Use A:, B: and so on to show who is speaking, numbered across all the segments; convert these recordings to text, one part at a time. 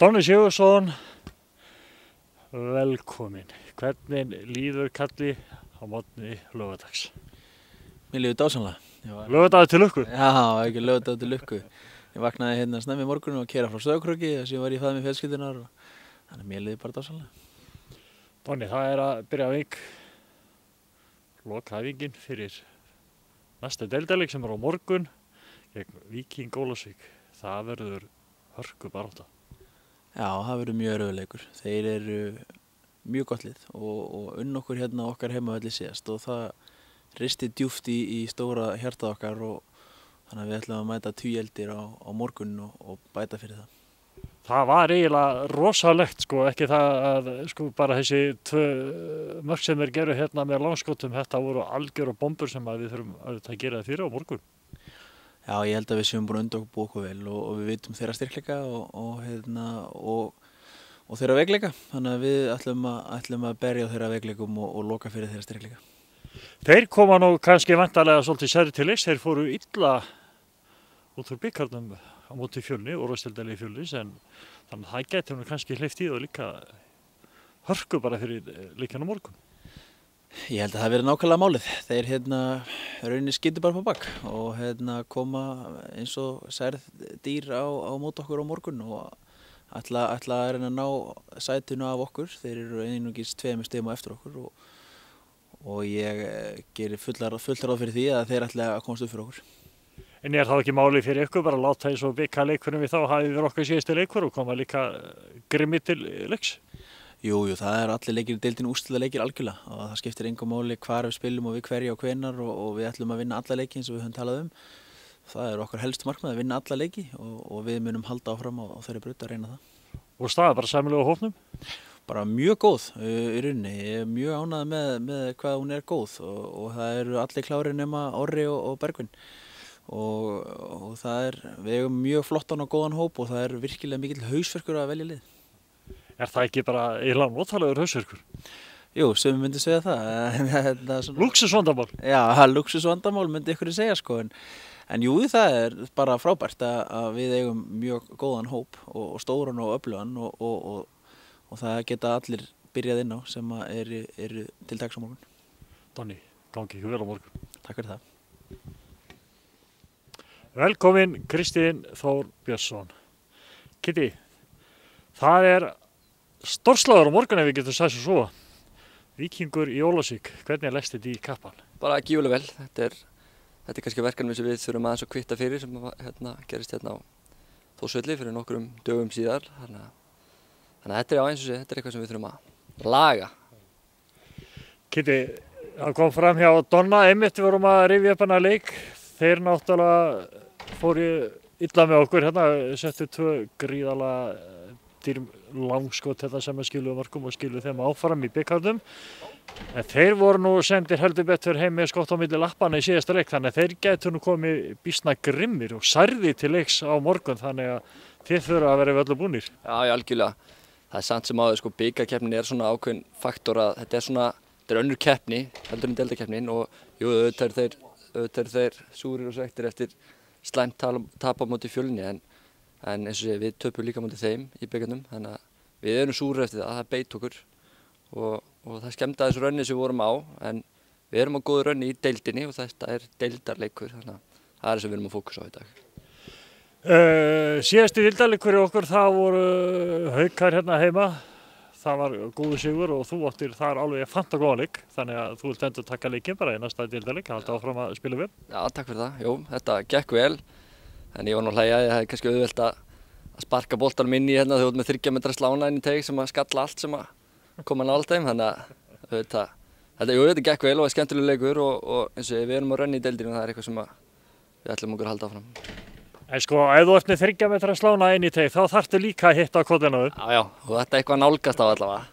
A: Donni Sigurðsson, velkomin. Hvernig líður kalli á morgni laugardags?
B: Mér líður dásamlega.
A: Laugardagur til lukku?
B: Já, ekki laugardagur til lukku. Ég vaknaði hérna snemmi í morgun og keyra frá Sauðárkróki þess að ég var í faðmi fjölskyldunar og þannig að mér líður bara dásamlega.
A: Donni, það að byrja vik, lokaæfingin fyrir næsta deildarleik sem á morgun gegn Víking Ólafsvík. Það verður hörkubarátta.
B: Já, það verður mjög erfiður. Þeir eru mjög gott lið og unn okkur hérna okkar heimavelli síðast og það risti djúpt í stóra hjartað okkar og þannig að við ætlum að mæta tvíeldir á morgun og bæta fyrir það.
A: Það var eiginlega rosalegt, ekki það að bara þessi tvö mörk sem þeir geru hérna með langskotum, þetta voru algjörar bombur sem við þurfum að gera það fyrir á morgun.
B: Já, ég held að við séum búin að undirbúa okkur vel og við vitum þeirra styrkleika og þeirra veikleika, þannig að við ætlum að berja á þeirra veikleikum og loka fyrir þeirra styrkleika.
A: Þeir koma nú kannski vantarlega svolítið særri til leiks, þeir fóru illa út úr bikarnum á móti Fjölni, úrvalsdeildarlegi Fjölnis, en þannig að það gæti nú kannski hleypt í og líka hörku bara fyrir leikinn á morgun.
B: Ég held að það verið nákvæmlega málið. Þeir rauninni skýtu bara på bak og koma eins og særð dýr á móti okkur á morgun og ætla að reyna að ná sætinu af okkur. Þeir eru einungis 2 stigum á eftir okkur og ég gerir fullt ráð fyrir því að þeir ætla að komast upp fyrir okkur.
A: En er þá ekki máli fyrir ykkur bara að láta eins og bikaleikurinn við þá hafi verið okkar síðustu leikur og koma líka grimmi til leiks?
B: Jú, það er allir leikir í deildinni úrslitaleikir algjörlega og það skiptir engu máli hvar við spilum og við hverju og hvenar og við ætlum að vinna alla leiki eins og við höfum talað um. Það er okkar helstu markmið að vinna alla leiki og við munum halda áfram á þeirri braut að reyna það.
A: Og staða bara sæmilega á hópnum?
B: Bara mjög góð í rauninni. Ég er mjög ánægður með hvað hún er góð og það eru allir klárir nema Orri og Bergvin. Og við eigum mjög flottan og góðan hóp og það er virkilega mikill hausverkur að velja lið.
A: Er það ekki bara eiginlega notalegur hausverkur?
B: Jú, sem myndi segja það.
A: Lúxusvandamál?
B: Já, lúxusvandamál myndi ykkur segja en jú, það er bara frábært að við eigum mjög góðan hóp og stóran og öflugan og það geta allir byrjað inn á sem eru til dags á morgun.
A: Donni, gangi ykkur vel á morgun.
B: Takk fyrir það.
A: Velkomin Kristinn Þór Björnsson. Kitty, það er stórslagur á morgun ef við getum sagt svo. Víkingur í Ólafsvík, hvernig leggst þetta í kappan?
C: Bara gífurlega vel. Þetta er kannski verkefni sem við þurfum aðeins að kvitta fyrir sem gerist hérna á Þórsvelli fyrir nokkrum dögum síðar. Þannig að þetta er eins og sé, þetta er eitthvað sem við þurfum að laga.
A: Kitty, það kom fram hjá Donna, einmitt við vorum að rifja upp hana leik. Þeir náttúrulega fóru illa með okkur hérna, settu 2 gríðarlega langskot sem skiluðu mörkum og skiluðu þeim áfram í bikarnum. En þeir voru nú sendir heldur betur heim með skott á milli lappana í síðasta leik, þannig að þeir gætu nú komið býsna grimmir og særði til leiks á morgun, þannig að þeir þurfa að vera við öllu búnir.
C: Já, algjörlega. Það er samt sem áður, bikarkeppnin er svona ákveðin faktor að þetta er önnur keppni heldur en deildakeppnin og jú, auðvitað eru þeir súrir og svekktir eftir slæmt tap á móti Fjölni en eins og sé, við töpum líka móti þeim í bikarnum, þannig að við erum súrir eftir það beit okkur og það skemmti þessu rönni sem við vorum á en við erum á góðu rönni í deildinni og þetta er deildarleikur, þannig að það er það sem við erum að fókusa á í dag.
A: Síðasti deildarleikur í okkur, það voru Haukar hérna heima. Það var góður sigur og þú áttir þar alveg fanta góðan leik, þannig að þú vilt endur taka leikinn bara í næsta deildarleik, halda áfram að spila vel.
C: Já, takk fyrir það. Jú, þetta gekk vel, en ég var nú að hlæja, það er kannski auðvelt að sparka boltanum inn í hérna þegar þú ert með 30 metra slána inn í teig sem að skalla allt sem að koma nálægt þeim, þannig að þetta gekk vel og er skemmtilegur leikur og eins og við erum að renna í deildinu og það er eitthvað sem við ætlum okkur að halda áfram.
A: En ef þú ert með 30 metra slána inn í teig, þá þarftu líka að hitta á kollina upp.
C: Já, og þetta er eitthvað nálgast á allavega.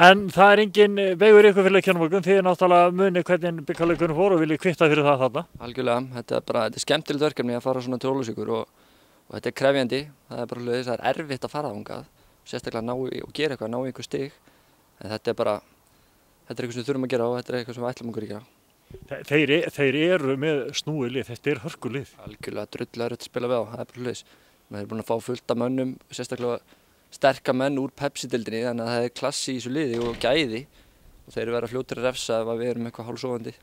A: En það er engin vegur ykkur fyrir leikjunum morgun, þið náttúrulega muni hvernig bikarleikurinn fór og viljið kvitta fyrir það þarna.
C: Algjörlega, þetta er skemmtilegt verkefni að fara svona til Ólafsvíkur og þetta er krefjandi, það er bara hlutis, það er erfitt að fara þangað, sérstaklega ná og gera eitthvað, ná í einhver stig, en þetta er eitthvað sem við þurfum að gera og þetta er eitthvað sem við ætlum okkur að gera.
A: Þeir eru með snúið lið, þetta er hörkulið.
C: Algjörlega drullarögt að spila við á, það er bara hlutis. Maður búin að fá fullt af mönnum, sérstaklega sterka menn úr Pepsi-deildinni, þannig að það klassi í þessu liði og gæði og þeir vera fljótir að refsa ef við erum eitthvað hálfsofandi.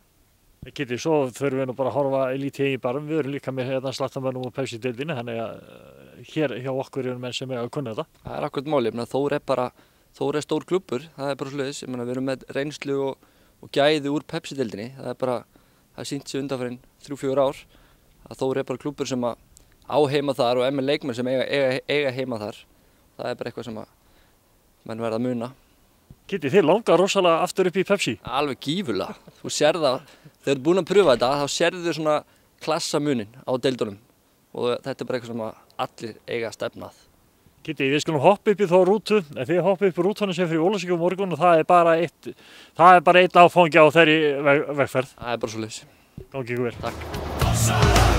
A: Kitty, svo þurfum við nú bara að horfa Elite í barum. Við erum líka með slattamönnum úr Pepsi-deildinni, þannig að hér hjá okkur eru menn sem að kunna þetta.
C: Það akkúrat málið, Þór stór klubbur, það bara svoleiðis. Við erum með reynslu og gæði úr Pepsi-deildinni. Það sýnt sig undanfarin 3-4 ár að Þór bara klubbur sem á heima þar og með leikmenn sem eiga heima þar. Það bara eitthvað sem menn verða að muna.
A: Kitty, þið langar rosalega aftur upp í Pepsi?
C: Alveg gífurlega. Þú sér það, þegar þú ert búin að pröfa þetta, þá sérðu svona klassamunin á deildunum og þetta bara eitthvað sem allir eiga að stefnað.
A: Kitty, við skulum hoppa upp í þá rútu, en þið hoppa upp í rútuna sem fyrir Ólafsvík á morgun og það er bara einn áfangi á þeirri vegferð.
C: Það bara svoleiðis.
A: Gangi ykkur vel.
C: Takk.